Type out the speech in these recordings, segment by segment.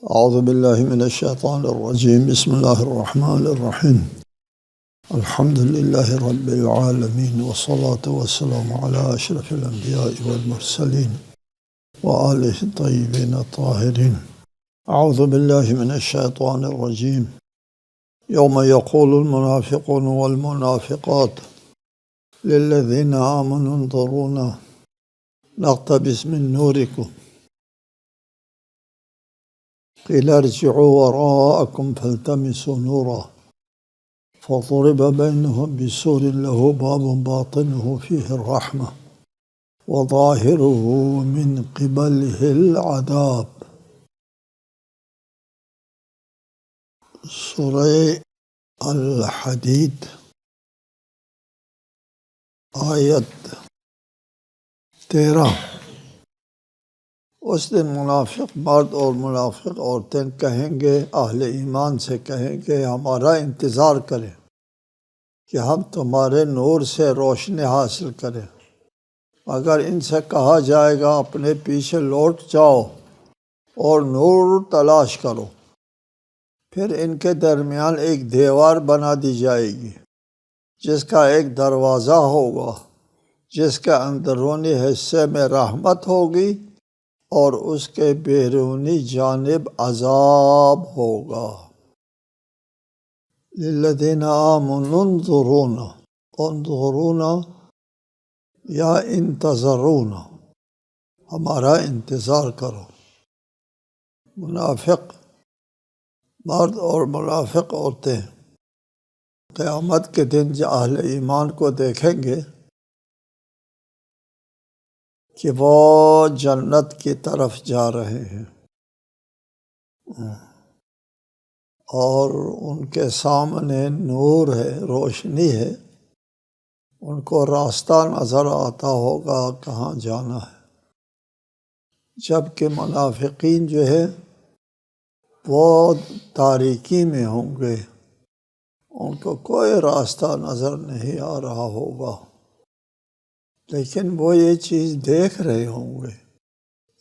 اعوذ باللہ من الشیطان الرجیم بسم اللہ الرحمن الرحیم الحمد للہ رب العالمین والصلاة والسلام علی اشرف الانبیاء والمرسلین وآلہ الطیبین الطاہرین۔ اعوذ باللہ من الشیطان الرجیم یوم یقول المنافقون والمنافقات للذین آمنوا انظرونا نقتبس من نورکم قیل ارجعوا وراءکم فالتمسوا نورا فضرب بینہم بسور لہ باب باطنہ فیہ الرحمہ وظاہرہ من قبلہ العذاب۔ سورہ الحدید آیت 13۔ اس دن منافق مرد اور منافق عورتیں کہیں گے، اہل ایمان سے کہیں گے ہمارا انتظار کریں کہ ہم تمہارے نور سے روشنی حاصل کریں۔ اگر ان سے کہا جائے گا اپنے پیچھے لوٹ جاؤ اور نور تلاش کرو، پھر ان کے درمیان ایک دیوار بنا دی جائے گی جس کا ایک دروازہ ہوگا، جس کے اندرونی حصے میں رحمت ہوگی اور اس کے بیرونی جانب عذاب ہوگا۔ للذین آمنوا انظرونا، انظرونا یا انتظرونا، ہمارا انتظار کرو۔ منافق مرد اور منافق عورتیں قیامت کے دن اہل ایمان کو دیکھیں گے کہ وہ جنت کی طرف جا رہے ہیں اور ان کے سامنے نور ہے، روشنی ہے، ان کو راستہ نظر آتا ہوگا کہاں جانا ہے، جبکہ منافقین جو ہے وہ تاریکی میں ہوں گے، ان کو کوئی راستہ نظر نہیں آ رہا ہوگا، لیکن وہ یہ چیز دیکھ رہے ہوں گے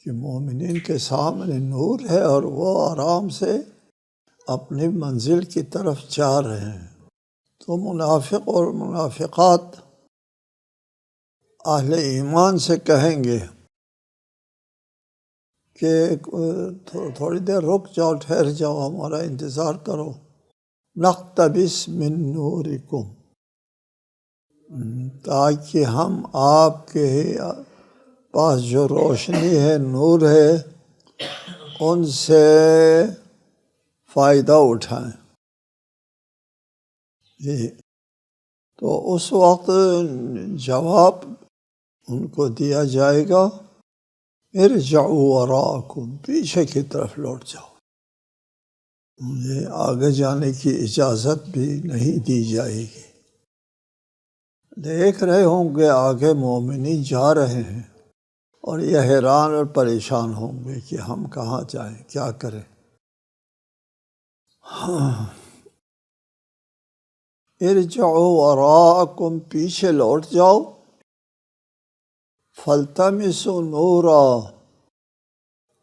کہ مومنین کے سامنے نور ہے اور وہ آرام سے اپنی منزل کی طرف جا رہے ہیں۔ تو منافق اور منافقات اہل ایمان سے کہیں گے کہ تھوڑی دیر رک جاؤ، ٹھہر جاؤ، ہمارا انتظار کرو۔ نقتبس من نورکم، تاکہ ہم آپ کے پاس جو روشنی ہے، نور ہے، ان سے فائدہ اٹھائیں۔ تو اس وقت جواب ان کو دیا جائے گا ارجعوا وراءکم، پیچھے کی طرف لوٹ جاؤ، آگے جانے کی اجازت بھی نہیں دی جائے گی۔ دیکھ رہے ہوں گے آگے مومنین جا رہے ہیں اور یہ حیران اور پریشان ہوں گے کہ ہم کہاں جائیں، کیا کریں۔ ارجعوا وراءکم، پیچھے لوٹ جاؤ، فالتمسوا نورا،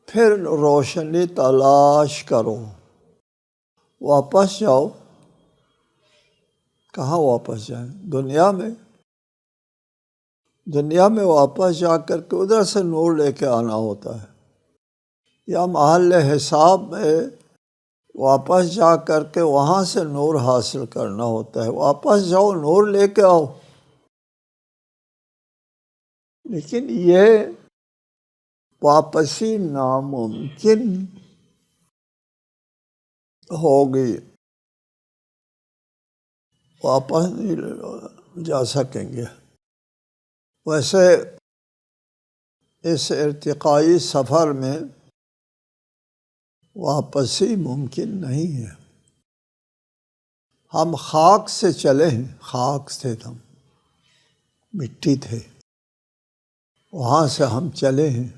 پھر روشنی تلاش کرو، واپس جاؤ۔ کہاں واپس جائیں؟ دنیا میں واپس جا کر کے ادھر سے نور لے کے آنا ہوتا ہے، یا محل حساب میں واپس جا کر کے وہاں سے نور حاصل کرنا ہوتا ہے۔ واپس جاؤ، نور لے کے آؤ۔ لیکن یہ واپسی ناممکن ہوگی، واپس نہیں جا سکیں گے۔ ویسے اس ارتقائی سفر میں واپسی ممکن نہیں ہے۔ ہم خاک سے چلے ہیں، خاک سے ہم مٹی تھے، وہاں سے ہم چلے ہیں،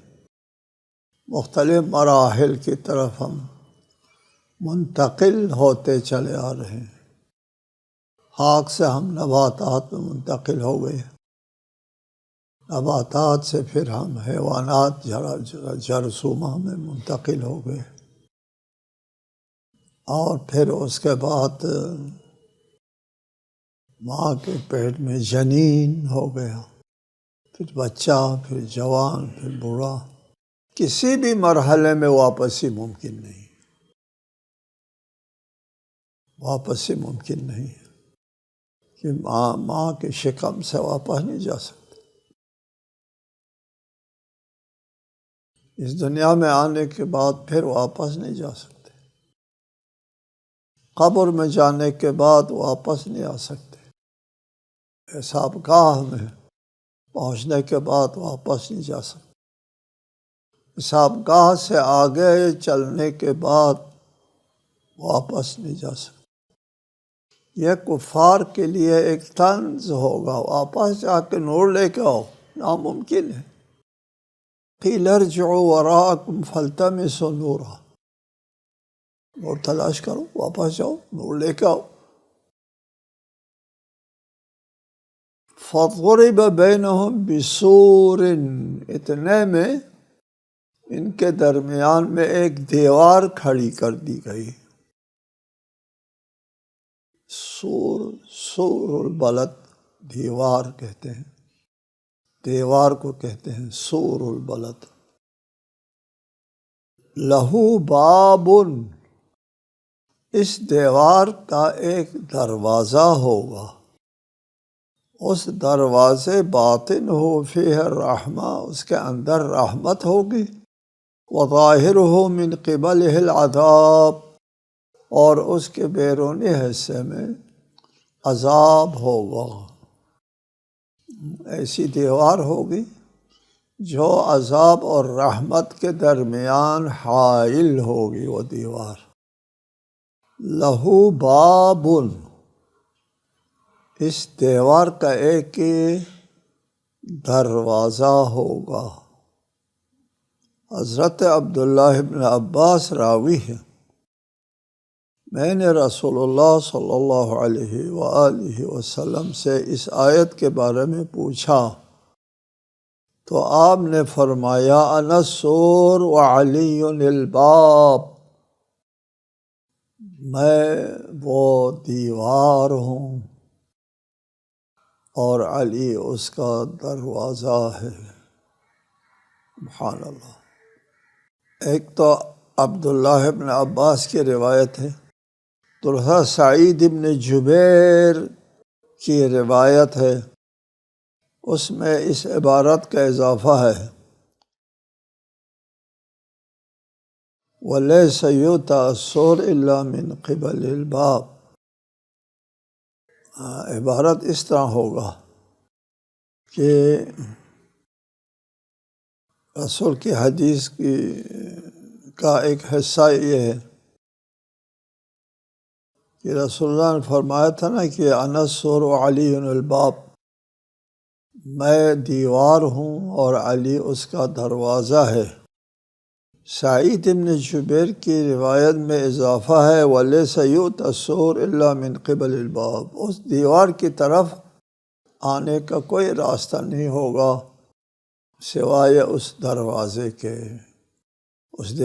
مختلف مراحل کی طرف ہم منتقل ہوتے چلے آ رہے ہیں۔ خاک سے ہم نباتات میں منتقل ہو گئے، نباتات سے پھر ہم حیوانات جرثومہ میں منتقل ہو گئے، اور پھر اس کے بعد ماں کے پیٹ میں جنین ہو گیا، پھر بچہ، پھر جوان، پھر بوڑھا، کسی بھی مرحلے میں واپسی ممکن نہیں، واپسی ممکن نہیں ہے کہ ماں کے شکم سے واپس نہیں جا سکتے۔ اس دنیا میں آنے کے بعد پھر واپس نہیں جا سکتے، قبر میں جانے کے بعد واپس نہیں آ سکتے، حساب گاہ میں پہنچنے کے بعد واپس نہیں جا سکتے، حساب گاہ سے آگے چلنے کے بعد واپس نہیں جا سکتے۔ یہ کفار کے لیے ایک طنز ہوگا، واپس جا کے نور لے کے آؤ، ناممکن ہے۔ قیل ارجعوا وراءکم فالتمسوا نورا، نور تلاش کرو، واپس جاؤ، نور لے کے آؤ۔ فَضُرِبَ بَيْنَهُمْ بِسُورٍ، اتنے میں ان کے درمیان میں ایک دیوار کھڑی کر دی گئی۔ سور البلد دیوار کہتے ہیں، دیوار کو کہتے ہیں سور البلد۔ لہو بابن، اس دیوار کا ایک دروازہ ہوگا، اس دروازے باطن ہو فیہ الرحمہ، اس کے اندر رحمت ہوگی، وظاہرہ من قبلہ العذاب، اور اس کے بیرونی حصے میں عذاب ہوگا۔ ایسی دیوار ہوگی جو عذاب اور رحمت کے درمیان حائل ہوگی، وہ دیوار۔ لہو بابن، اس دیوار کا ایک دروازہ ہوگا۔ حضرت عبداللہ ابن عباس راوی ہے، میں نے رسول اللہ صلی اللہ علیہ وآلہ وسلم سے اس آیت کے بارے میں پوچھا تو آپ نے فرمایا انا السور وعلی الباب، میں وہ دیوار ہوں اور علی اس کا دروازہ ہے۔ سبحان اللہ۔ ایک تو عبداللہ ابن عباس کی روایت ہے، دوسرا سعید ابن جبیر کی روایت ہے، اس میں اس عبارت کا اضافہ ہے وَلَيْسَ يُؤْتَى السُّورُ إِلَّا مِنْ قِبَلِ الْبَابِ، عبارت اس طرح ہوگا کہ رسول کی حدیث کا ایک حصہ یہ ہے کہ رسول اللہ نے فرمایا تھا نا کہ انا السور وعلی الباب، میں دیوار ہوں اور علی اس کا دروازہ ہے۔ سعید ابن جبیر کی روایت میں اضافہ ہے وَلَيْسَ يُؤْتَى السُّورُ إِلَّا مِنْ قِبَلِ الْبَابِ، اس دیوار کی طرف آنے کا کوئی راستہ نہیں ہوگا سوائے اس دروازے کے۔ اس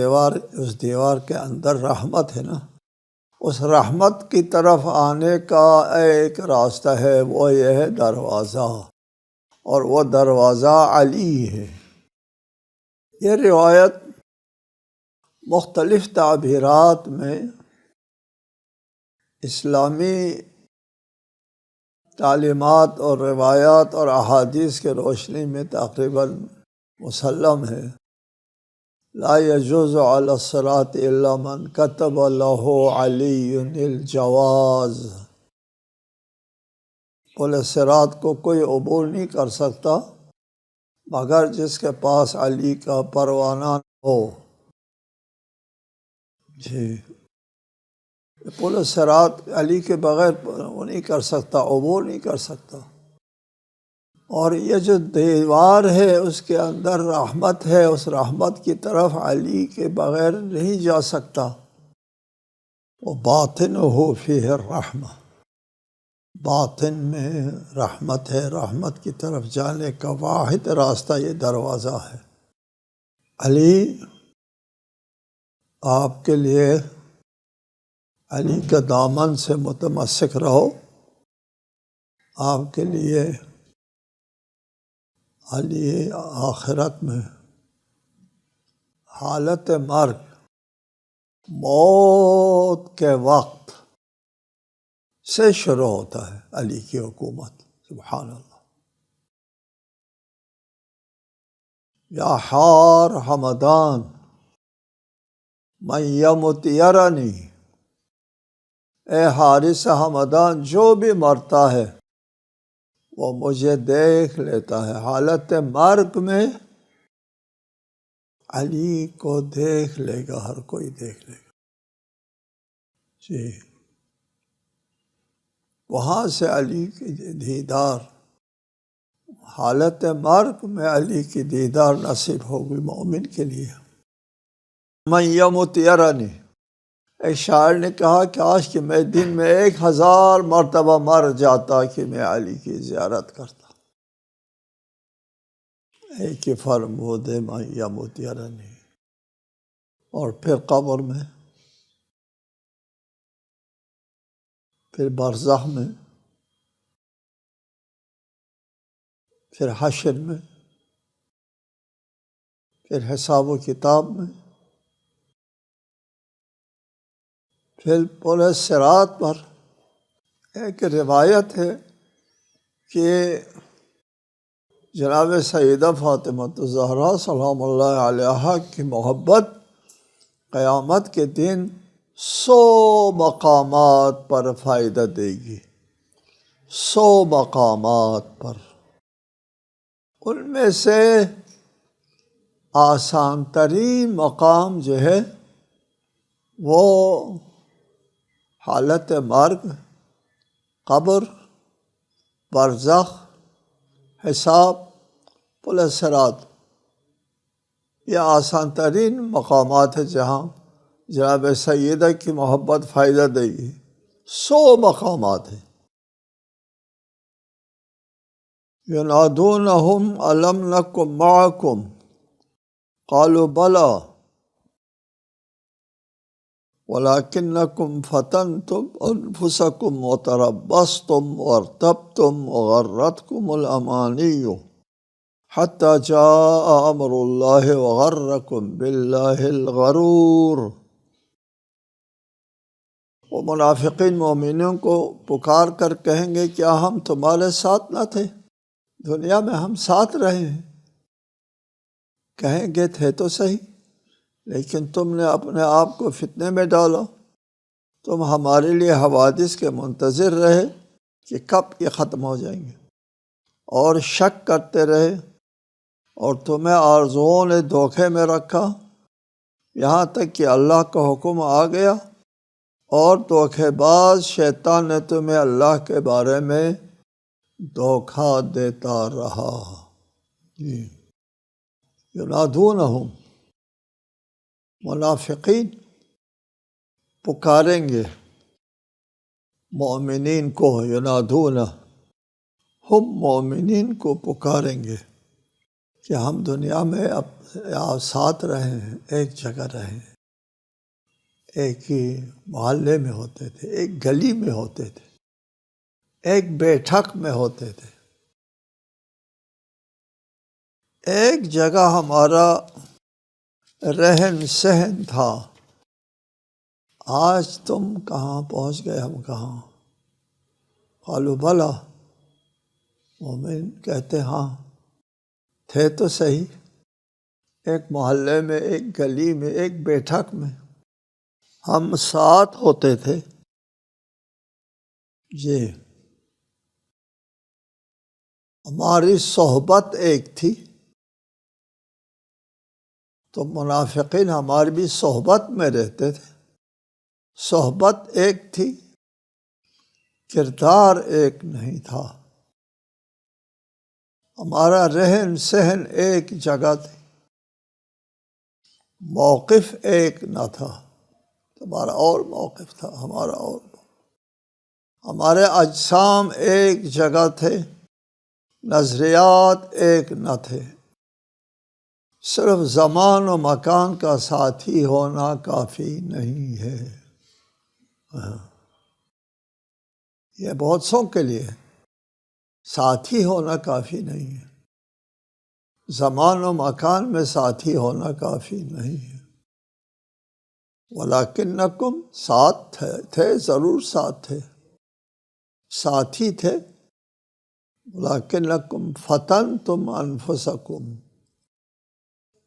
دیوار کے اندر رحمت ہے نا، اس رحمت کی طرف آنے کا ایک راستہ ہے، وہ یہ ہے دروازہ، اور وہ دروازہ علی ہے۔ یہ روایت مختلف تعبیرات میں اسلامی تعلیمات اور روایات اور احادیث کے روشنی میں تقریباً مسلم ہے۔ لا يجوز على الصراط الا من كتب له علی الجواز، پل صراط کو کوئی عبور نہیں کر سکتا مگر جس کے پاس علی کا پروانہ ہو۔ جی، پل صراط علی کے بغیر وہ نہیں کر سکتا، عبور نہیں کر سکتا۔ اور یہ جو دیوار ہے اس کے اندر رحمت ہے، اس رحمت کی طرف علی کے بغیر نہیں جا سکتا۔ وہ باطن ہو فیہ الرحمہ، باطن میں رحمت ہے، رحمت کی طرف جانے کا واحد راستہ یہ دروازہ ہے۔ علی آپ کے لیے علی کے دامن سے متمسک رہو، آپ کے لیے علی آخرت میں حالت مرگ، موت کے وقت سے شروع ہوتا ہے علی کی حکومت۔ سبحان اللہ۔ یا حار حمدان من یمت یرنی، اے حارث حمدان جو بھی مرتا ہے وہ مجھے دیکھ لیتا ہے۔ حالت مرگ میں علی کو دیکھ لے گا، ہر کوئی دیکھ لے گا۔ جی، وہاں سے علی کی دیدار، حالت مرگ میں علی کی دیدار نصیب ہوگی مومن کے لیے۔ من یمت یرنی، ایک شاعر نے کہا کہ کاش کہ میں دن میں 1000 مرتبہ مر جاتا کہ میں علی کی زیارت کرتا۔ ایک ہی فرمود ہے من یمت یرنی۔ اور پھر قبر میں، پھر برزخ میں، پھر حشر میں، پھر حساب و کتاب میں، پھر پورے صراط پر۔ ایک روایت ہے کہ جناب سیدہ فاطمہ الزہرا سلام اللہ علیہا کی محبت قیامت کے دن 100 مقامات پر فائدہ دے گی، 100 مقامات پر۔ ان میں سے آسان ترین مقام جو ہے وہ حالت مرگ، قبر، برزخ، حساب، پل صراط۔ یہ آسان ترین مقامات ہے جہاں جناب سیدہ کی محبت فائدہ دے گی۔ 100 مقامات ہیں۔ ینادونہم الم نکن معکم قالوا بلی ولکنکم فتنتم انفسکم وتربصتم وارتبتم وغرتکم الامانی حتی جاء امر اللہ وغرکم باللہ الغرور۔ وہ منافقین مومنوں کو پکار کر کہیں گے کیا ہم تمہارے ساتھ نہ تھے؟ دنیا میں ہم ساتھ رہے ہیں۔ کہیں گے تھے تو صحیح، لیکن تم نے اپنے آپ کو فتنے میں ڈالا، تم ہمارے لیے حوادث کے منتظر رہے کہ کب یہ ختم ہو جائیں گے، اور شک کرتے رہے، اور تمہیں آرزوؤں نے دھوکے میں رکھا، یہاں تک کہ اللہ کا حکم آ گیا، اور دھوکے باز شیطان نے تمہیں اللہ کے بارے میں دھوکہ دیتا رہا۔ جی، ینادونہم، منافقین پکاریں گے مومنین کو، ینادون، ہم مومنین کو پکاریں گے کہ ہم دنیا میں آپ ساتھ رہے ہیں، ایک جگہ رہے ہیں، ایک ہی محلے میں ہوتے تھے، ایک گلی میں ہوتے تھے، ایک بیٹھک میں ہوتے تھے، ایک جگہ ہمارا رہن سہن تھا۔ آج تم کہاں پہنچ گئے، ہم کہاں؟ قالوا بلی، مومن کہتے ہاں تھے تو صحیح، ایک محلے میں، ایک گلی میں، ایک بیٹھک میں ہم ساتھ ہوتے تھے۔ جی، ہماری صحبت ایک تھی۔ تو منافقین ہماری بھی صحبت میں رہتے تھے، صحبت ایک تھی، کردار ایک نہیں تھا، ہمارا رہن سہن ایک جگہ تھی، موقف ایک نہ تھا، تمہارا اور موقف تھا، ہمارا اور موقف، ہمارے اجسام ایک جگہ تھے، نظریات ایک نہ تھے۔ صرف زمان و مکان کا ساتھی ہونا کافی نہیں ہے۔ یہ بہت سو کے لیے ہے، ساتھی ہونا کافی نہیں ہے، زمان و مکان میں ساتھی ہونا کافی نہیں ہے۔ وَلَكِنَّكُمْ ساتھ تھے، ضرور ساتھ تھے، ساتھی تھے، وَلَكِنَّكُمْ فَتَنْتُمْ أَنفُسَكُمْ،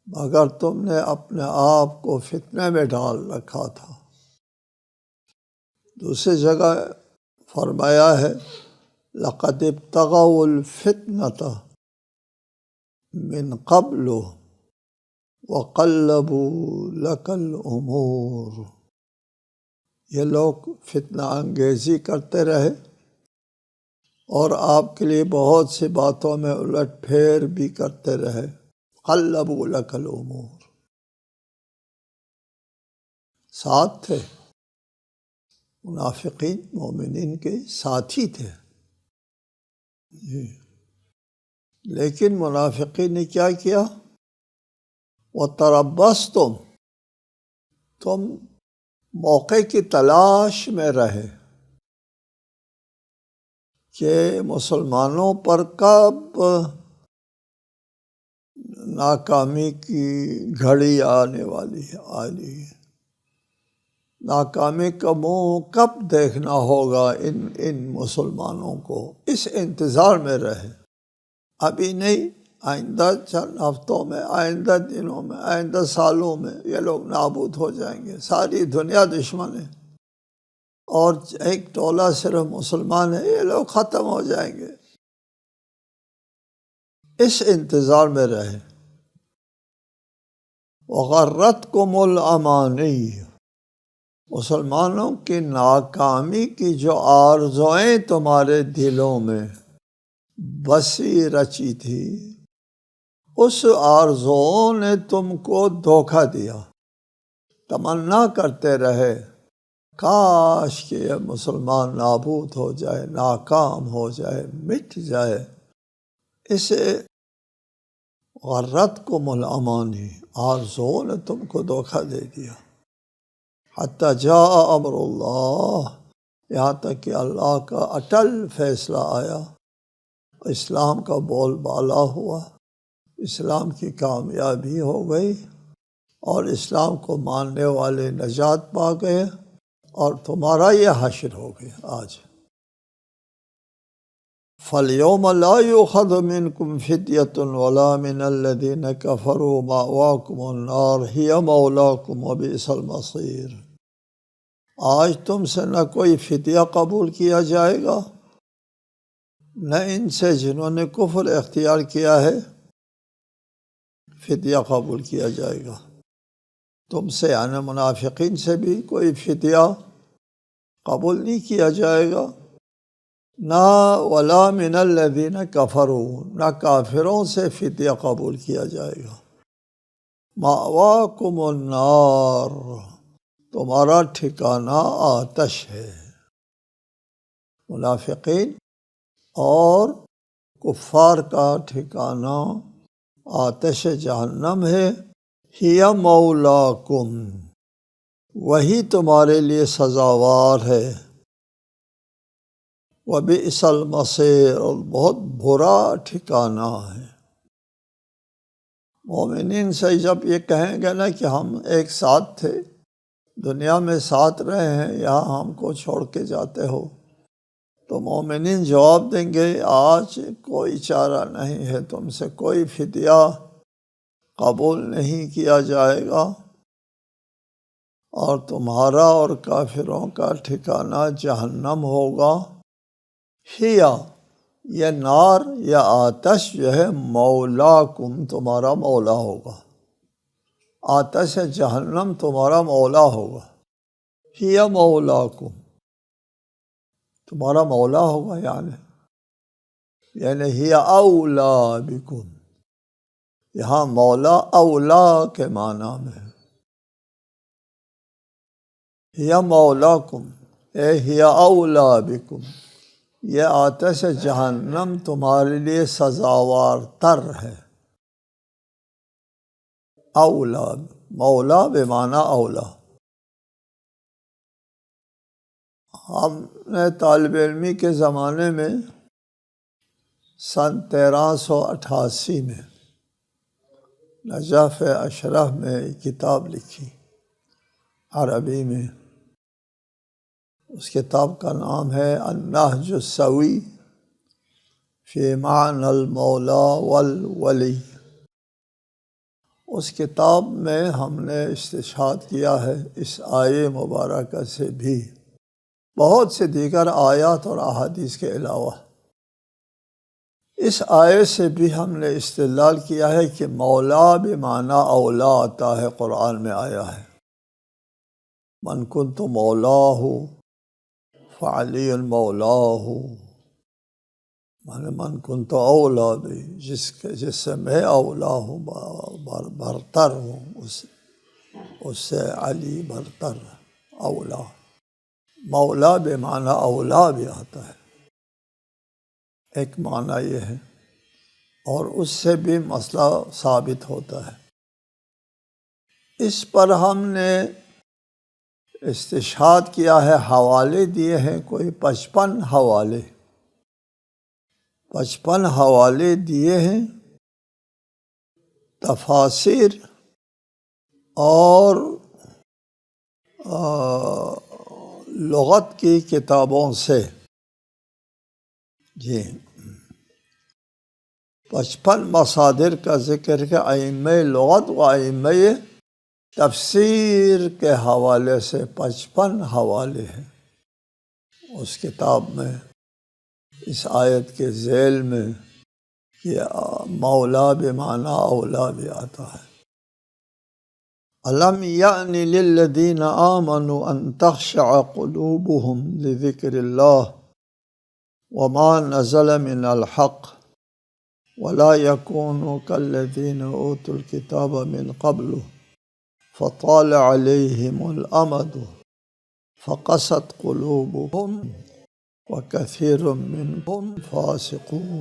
مگر تم نے اپنے آپ کو فتنے میں ڈال رکھا تھا۔ دوسری جگہ فرمایا ہے لَقَدِ ابْتَغَوُا الْفِتْنَةَ مِنْ قَبْلُ وَقَلَّبُوا لَكَ الْأُمُورَ، یہ لوگ فتنہ انگیزی کرتے رہے اور آپ کے لیے بہت سی باتوں میں الٹ پھیر بھی کرتے رہے۔ قَلَّبُوا لَكَ الْأُمُورَ، ساتھ تھے، منافقین مومنین کے ساتھی تھے جی، لیکن منافقین نے کیا کیا؟ وَتَرَبَّصْتُمْ، تم موقع کی تلاش میں رہے کہ مسلمانوں پر کب ناکامی کی گھڑی آنے والی ہے، ناکامی کا منہ کب دیکھنا ہوگا ان مسلمانوں کو، اس انتظار میں رہے۔ ابھی نہیں، آئندہ چند ہفتوں میں، آئندہ دنوں میں، آئندہ سالوں میں یہ لوگ نابود ہو جائیں گے، ساری دنیا دشمن ہے اور ایک ٹولہ صرف مسلمان ہے، یہ لوگ ختم ہو جائیں گے، اس انتظار میں رہے۔ وَغَرَّتْكُمُ الْأَمَانِيُّ، مسلمانوں کی ناکامی کی جو آرزوئیں تمہارے دلوں میں بسی رچی تھی، اس آرزوؤں نے تم کو دھوکہ دیا۔ تمنا کرتے رہے کاش کہ یہ مسلمان نابود ہو جائے، ناکام ہو جائے، مٹ جائے، اسے غرتکم الامانی، آرزوؤں نے تم کو دھوکہ دے دیا۔ حتی جاء امر اللہ، یہاں تک کہ اللہ کا اٹل فیصلہ آیا، اسلام کا بول بالا ہوا، اسلام کی کامیابی ہو گئی اور اسلام کو ماننے والے نجات پا گئے اور تمہارا یہ حشر ہو گیا آج۔ فَالْيَوْمَ لَا يُؤْخَذُ مِنْكُمْ فِدْيَةٌ وَلَا مِنَ الَّذِينَ كَفَرُوا مَأْوَاكُمُ النَّارُ هِيَ مَوْلَاكُمْ وَبِئْسَ الْمَصِيرُ، آج تم سے نہ کوئی فدیہ قبول کیا جائے گا، نہ ان سے جنہوں نے کفر اختیار کیا ہے فدیہ قبول کیا جائے گا۔ تم سے یعنی منافقین سے بھی کوئی فدیہ قبول نہیں کیا جائے گا، نہ ولا من الذین کفروا، نہ کافروں سے فدیہ قبول کیا جائے گا۔ مأواکم النار، تمہارا ٹھکانہ آتش ہے۔ منافقین اور کفار کا ٹھکانہ آتش جہنم ہے۔ ہی مولاکم، وہی تمہارے لیے سزاوار ہے۔ وبئس المصیر، اور بہت برا ٹھکانہ ہے۔ مومنین سے جب یہ کہیں گے نا کہ ہم ایک ساتھ تھے، دنیا میں ساتھ رہے ہیں، یہاں ہم کو چھوڑ کے جاتے ہو، تو مومنین جواب دیں گے آج کوئی چارہ نہیں ہے، تم سے کوئی فدیہ قبول نہیں کیا جائے گا، اور تمہارا اور کافروں کا ٹھکانہ جہنم ہوگا۔ ہیا، یہ نار یا آتش جو ہے، مولاکم، تمہارا مولا ہوگا، آتش جہنم تمہارا مولا ہوگا۔ ہیا مولاکم، تمہارا مولا ہوگا، یعنی ہیا اولا بکم، یہاں مولا اولا کے معنی میں، ہیا مولاکم اے ہیا اولا بکم، یہ آتش جہنم تمہارے لیے سزاوار تر ہے۔ اولا، مولا بمعنی اولا۔ ہم نے طالب علمی کے زمانے میں سن 1388 میں نجف اشرف میں ایک کتاب لکھی عربی میں. اس کتاب کا نام ہے النہج السوی فی معنی المولا والولی. اس کتاب میں ہم نے استشہاد کیا ہے اس آیے مبارکہ سے بھی، بہت سے دیگر آیات اور احادیث کے علاوہ. اس آیے سے بھی ہم نے استدلال کیا ہے کہ مولا بمعنی اولا آتا ہے، قرآن میں آیا ہے من کنت مولاہ فعلی مولاہ، من کنت اولا بھی، جس سے میں اولا ہوں، برتر ہوں، اس سے علی برتر اولا. مولا بمعنی اولا بھی آتا ہے، ایک معنی یہ ہے، اور اس سے بھی مسئلہ ثابت ہوتا ہے. اس پر ہم نے استشہاد کیا ہے، حوالے دیے ہیں کوئی 55 حوالے، 55 حوالے دیے ہیں تفاسیر اور لغت کی کتابوں سے. جی 55 مصادر کا ذکر ہے، ائمہ لغت و ائمہ تفسیر کے حوالے سے 55 حوالے ہیں اس کتاب میں. اس آیت کے ذیل میں یہ مولا بمعنی اولا بھی آتا ہے. الم یأن للذین آمنوا ان تخشع قلوبهم لذکر اللہ وما نزل من الحق ولا يكونوا كالذين اوتوا الكتاب من قبل فطال عليهم الامد فقست قلوبهم وكثير منهم فاسقون.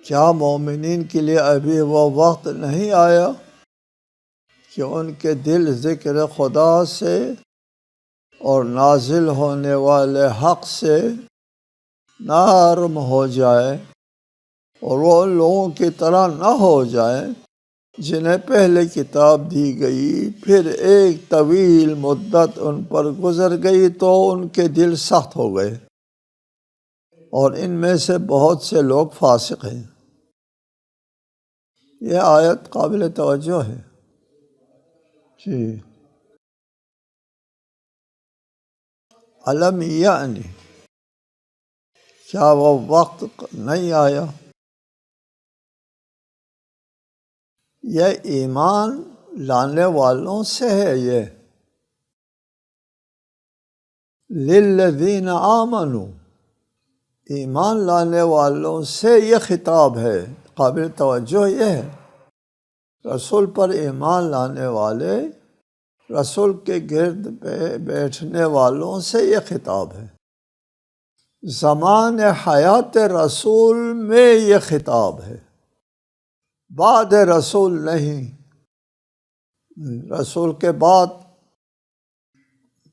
کیا مومنین کے لیے ابھی وہ وقت نہیں آیا کہ ان کے دل ذکر خدا سے اور نازل ہونے والے حق سے نرم ہو جائے اور وہ ان لوگوں کی طرح نہ ہو جائیں جنہیں پہلے کتاب دی گئی، پھر ایک طویل مدت ان پر گزر گئی تو ان کے دل سخت ہو گئے، اور ان میں سے بہت سے لوگ فاسق ہیں. یہ آیت قابل توجہ ہے. جی الم یعنی، کیا وہ وقت نہیں آیا؟ یہ ایمان لانے والوں سے ہے. یہ للذین آمنوا، ایمان لانے والوں سے یہ خطاب ہے. قابل توجہ یہ ہے، رسول پر ایمان لانے والے، رسول کے گرد بیٹھنے والوں سے یہ خطاب ہے. زمان حیات رسول میں یہ خطاب ہے، بعد رسول نہیں. رسول کے بعد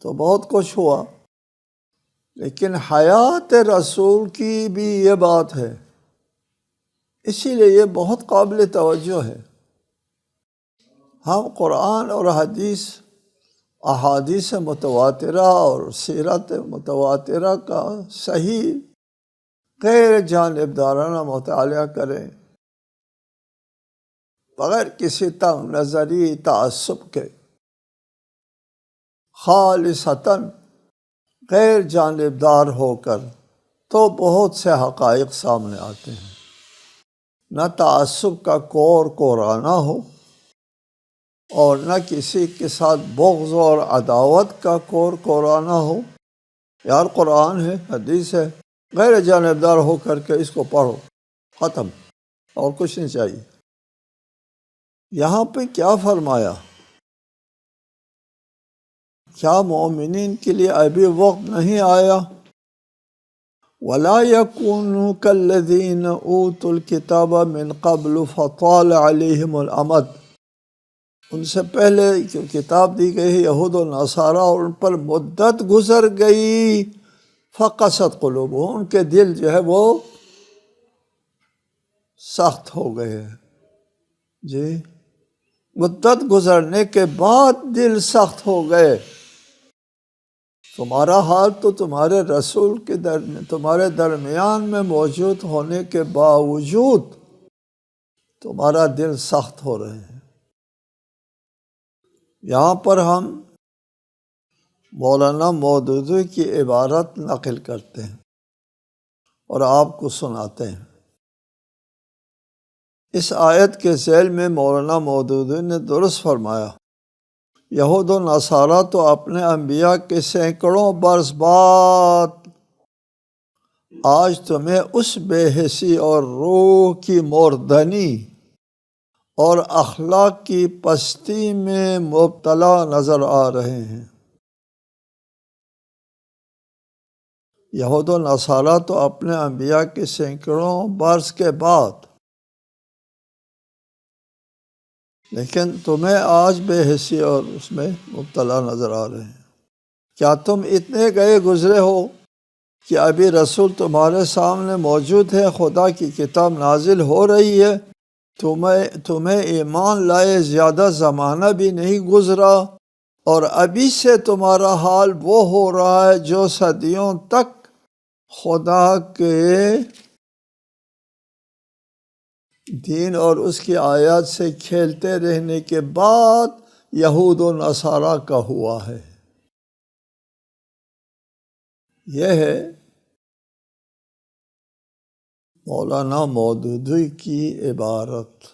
تو بہت کچھ ہوا، لیکن حیات رسول کی بھی یہ بات ہے، اسی لیے یہ بہت قابل توجہ ہے. ہم قرآن اور احادیث متواترہ اور سیرت متواترہ کا صحیح غیر جانبدارانہ مطالعہ کریں، بغیر کسی تنگ نظری تعصب کے، خالصتاً غیر جانبدار ہو کر، تو بہت سے حقائق سامنے آتے ہیں. نہ تعصب کا کورانہ ہو، اور نہ کسی کے ساتھ بغض اور عداوت کا کورانہ ہو. یار قرآن ہے، حدیث ہے، غیر جانبدار ہو کر کے اس کو پڑھو، ختم، اور کچھ نہیں چاہیے. یہاں پہ کیا فرمایا؟ کیا مومنین کے لیے ابھی وقت نہیں آیا؟ وَلَا يَكُونُوا كَالَّذِينَ أُوتُوا الْكِتَابَ مِنْ قَبْلُ فَطَالَ عَلَيْهِمُ الْأَمَدُ. ان سے پہلے جو کتاب دی گئی ہے یہود و نصارہ، اور ان پر مدت گزر گئی، فقست قلوبہم، ان کے دل جو ہے وہ سخت ہو گئے. جی، مدت گزرنے کے بعد دل سخت ہو گئے. تمہارا حال تو تمہارے رسول کے تمہارے درمیان میں موجود ہونے کے باوجود تمہارا دل سخت ہو رہے ہیں. یہاں پر ہم مولانا مودودی کی عبارت نقل کرتے ہیں اور آپ کو سناتے ہیں. اس آیت کے ذیل میں مولانا مودودی نے درست فرمایا، یہود و نصارہ تو اپنے انبیاء کے سینکڑوں برس بعد آج تمہیں اس بے حسی اور روح کی مردنی اور اخلاق کی پستی میں مبتلا نظر آ رہے ہیں. یہود و نصارہ تو اپنے انبیاء کے سینکڑوں برس کے بعد، لیکن تمہیں آج بے حسی اور اس میں مبتلا نظر آ رہے ہیں. کیا تم اتنے گئے گزرے ہو کہ ابھی رسول تمہارے سامنے موجود ہے، خدا کی کتاب نازل ہو رہی ہے، تمہیں ایمان لائے زیادہ زمانہ بھی نہیں گزرا، اور ابھی سے تمہارا حال وہ ہو رہا ہے جو صدیوں تک خدا کے دین اور اس کی آیات سے کھیلتے رہنے کے بعد یہود و نصارہ کا ہوا ہے. یہ ہے مولانا مودودی کی عبارت.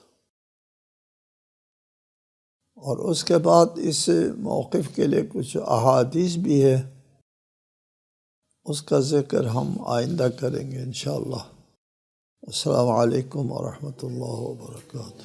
اور اس کے بعد اس موقف کے لیے کچھ احادیث بھی ہے، اس کا ذکر ہم آئندہ کریں گے انشاءاللہ. السلام علیکم ورحمۃ اللہ وبرکاتہ.